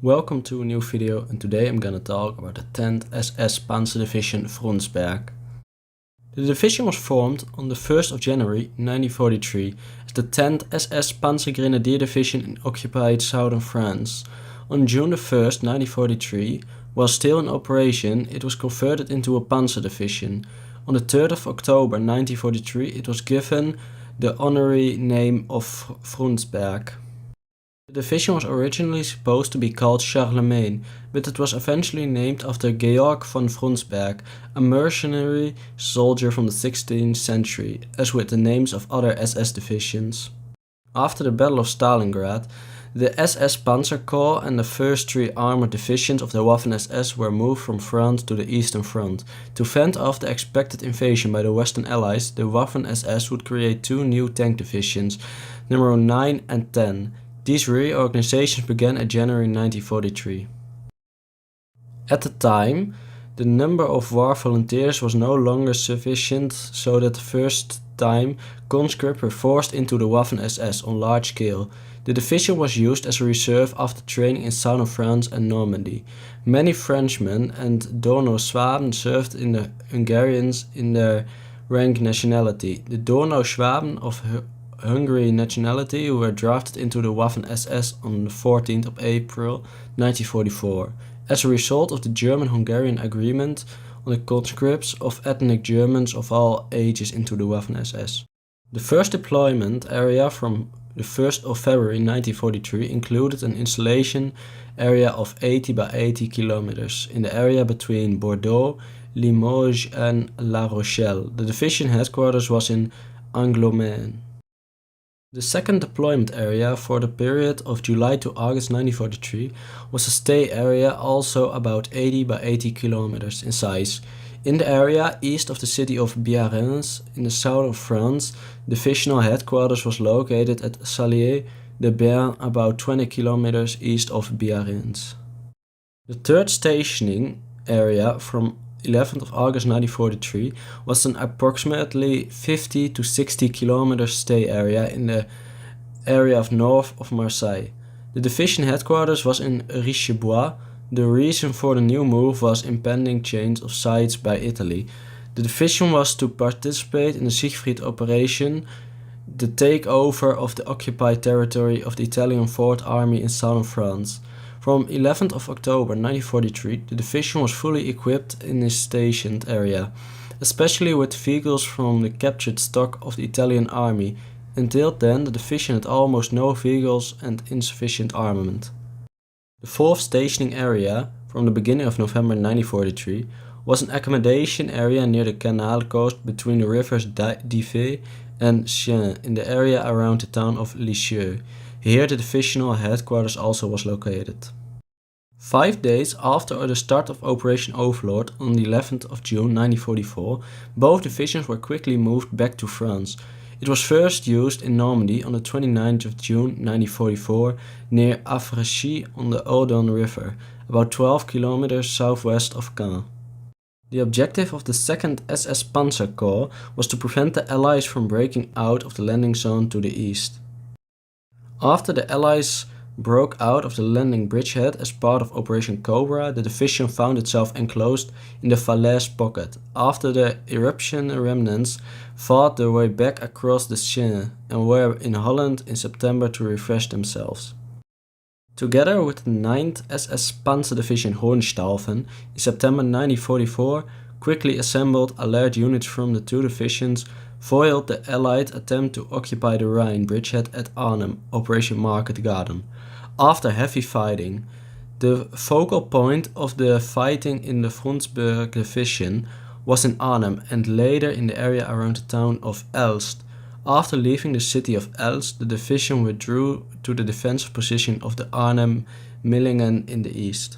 Welcome to a new video, and today I'm gonna talk about the 10th SS Panzer Division Frundsberg. The division was formed on the 1st of January 1943 as the 10th SS Panzer Grenadier Division in occupied southern France. On June 1st, 1943, while still in operation, it was converted into a Panzer Division. On the 3rd of October 1943, it was given the honorary name of Frundsberg. The division was originally supposed to be called Charlemagne, but it was eventually named after Georg von Frundsberg, a mercenary soldier from the 16th century, as with the names of other SS divisions. After the Battle of Stalingrad, the SS Panzer Corps and the first three armored divisions of the Waffen-SS were moved from France to the Eastern Front. To fend off the expected invasion by the Western Allies, the Waffen-SS would create two new tank divisions, number 9 and 10. These reorganizations began in January 1943. At the time, the number of war volunteers was no longer sufficient, so that the first time conscripts were forced into the Waffen-SS on large scale. The division was used as a reserve after training in southern France and Normandy. Many Frenchmen and Donau Swaben served in the Hungarians in their rank nationality. The Donau Swaben of Hungary nationality were drafted into the Waffen-SS on the 14th of April 1944, as a result of the German-Hungarian agreement on the conscripts of ethnic Germans of all ages into the Waffen-SS. The first deployment area from the 1st of February 1943 included an installation area of 80 by 80 kilometers in the area between Bordeaux, Limoges and La Rochelle. The division headquarters was in Angoulême. The second deployment area for the period of July to August 1943 was a stay area also about 80 by 80 kilometers in size. In the area east of the city of Biarritz in the south of France, divisional headquarters was located at Sallier-de-Bearn, about 20 kilometers east of Biarritz. The third stationing area from 11th of August 1943 was an approximately 50 to 60 kilometer stay area in the area of north of Marseille. The division headquarters was in Richebois. The reason for the new move was impending change of sites by Italy. The division was to participate in the Siegfried operation, the takeover of the occupied territory of the Italian Fourth Army in southern France. From 11th of October 1943, the division was fully equipped in this stationed area, especially with vehicles from the captured stock of the Italian army. Until then, the division had almost no vehicles and insufficient armament. The fourth stationing area, from the beginning of November 1943, was an accommodation area near the canal coast between the rivers Dives and Seine in the area around the town of Lisieux. Here the divisional headquarters also was located. 5 days after the start of Operation Overlord on the 11th of June 1944, both divisions were quickly moved back to France. It was first used in Normandy on the 29th of June 1944 near Avrechy on the Odon River, about 12 kilometers southwest of Caen. The objective of the 2nd SS Panzer Corps was to prevent the Allies from breaking out of the landing zone to the east. After the Allies broke out of the landing bridgehead as part of Operation Cobra, the division found itself enclosed in the Falaise pocket. After the eruption, remnants fought their way back across the Seine and were in Holland in September to refresh themselves. Together with the 9th SS Panzer Division Hohenstaufen, in September 1944, quickly assembled allied units from the two divisions foiled the Allied attempt to occupy the Rhine bridgehead at Arnhem, Operation Market Garden. After heavy fighting, the focal point of the fighting in the Frundsberg division was in Arnhem and later in the area around the town of Elst. After leaving the city of Elst, the division withdrew to the defensive position of the Arnhem Millingen in the east.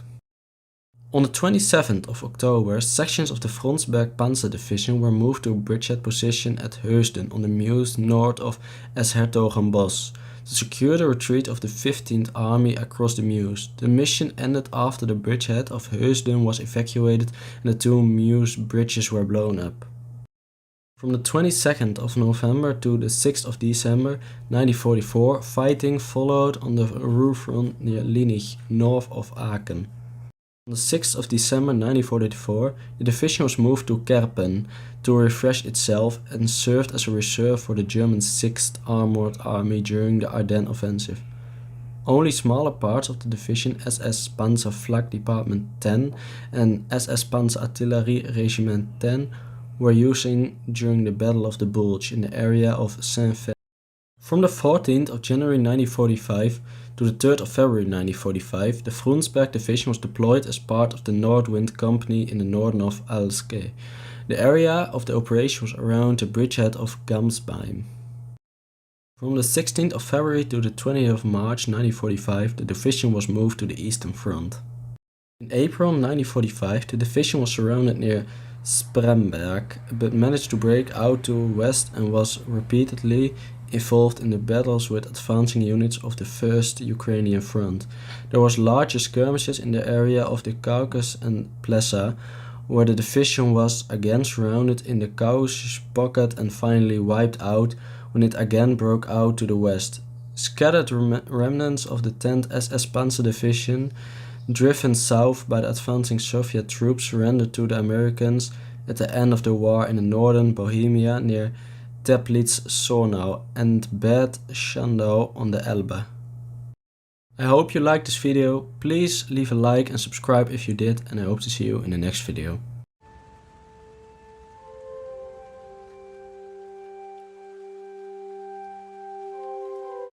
On the 27th of October, sections of the Frundsberg Panzer Division were moved to a bridgehead position at Heusden on the Meuse north of 's-Hertogenbosch to secure the retreat of the 15th Army across the Meuse. The mission ended after the bridgehead of Heusden was evacuated and the two Meuse bridges were blown up. From the 22nd of November to the 6th of December 1944, fighting followed on the Ruhr front near Linnich, north of Aachen. On the 6th of December 1944, the division was moved to Kerpen to refresh itself and served as a reserve for the German 6th Armored Army during the Ardennes offensive. Only smaller parts of the division, SS Panzer Flak Department 10 and SS Panzer Artillery Regiment 10, were using during the Battle of the Bulge in the area of Saint-Fé. From the 14th of January 1945 to the 3rd of February 1945, the Frundsberg division was deployed as part of the Nordwind Company in the northern of Alzey. The area of the operation was around the bridgehead of Gamsbeim. From the 16th of February to the 20th of March 1945, the division was moved to the Eastern Front. In April 1945, the division was surrounded near Spremberg, but managed to break out to west and was repeatedly involved in the battles with advancing units of the 1st Ukrainian Front. There was larger skirmishes in the area of the Caucasus and Plessa, where the division was again surrounded in the Caucasus pocket and finally wiped out when it again broke out to the west. Scattered remnants of the 10th SS Panzer Division, driven south by the advancing Soviet troops, surrendered to the Americans at the end of the war in the northern Bohemia near Teplitz-Sornau and Bad Schandau on the Elbe. I hope you liked this video. Please leave a like and subscribe if you did, and I hope to see you in the next video.